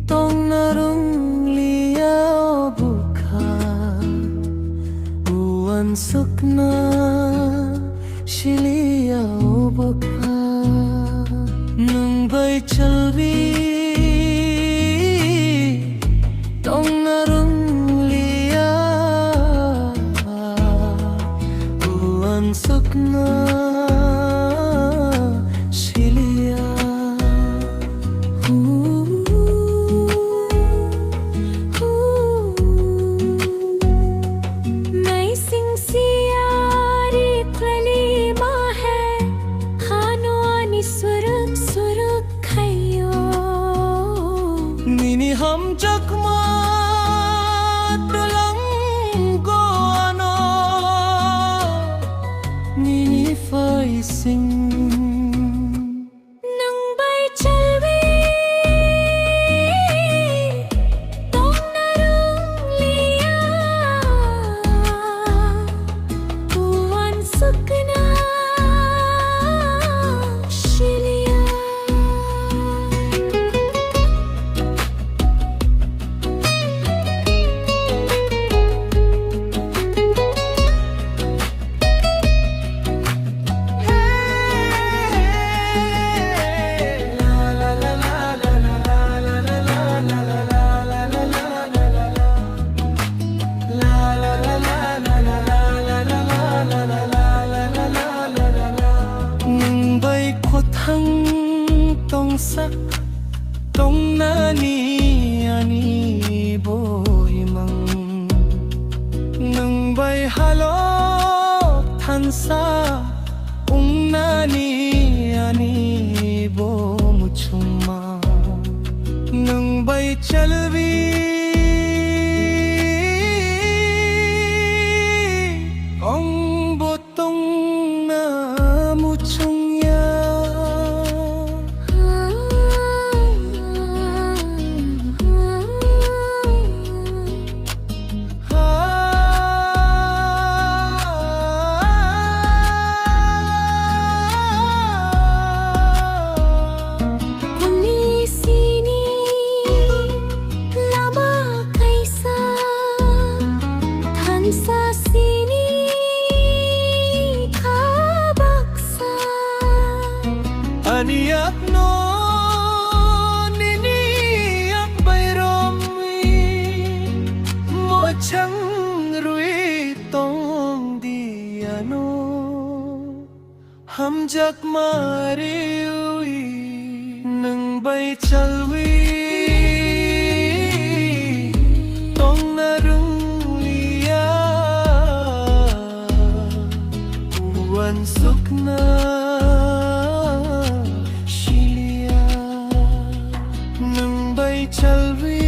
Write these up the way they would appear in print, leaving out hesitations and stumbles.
tong narung liao bukha uan sukna shiliao bukha nung bay chalvi tong narung liao uan sukna हम जख्मा तुलंग गोनो नीनी फाइसिंग नंग बाई चलवे तोंग नरुंग लिया उवन सुकना tong sak tong nani ani boy mang nang bay halo than sa ung nani ani bo muchuma nang bay chalvi ong botong na muchung Aniyak no niniyak bayromi mo chang rui tong diano ham jak mari ui nang bay chalwi tong narung liya uwan sukna chalvi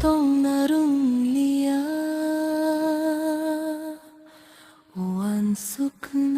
tong narung liya uan sukna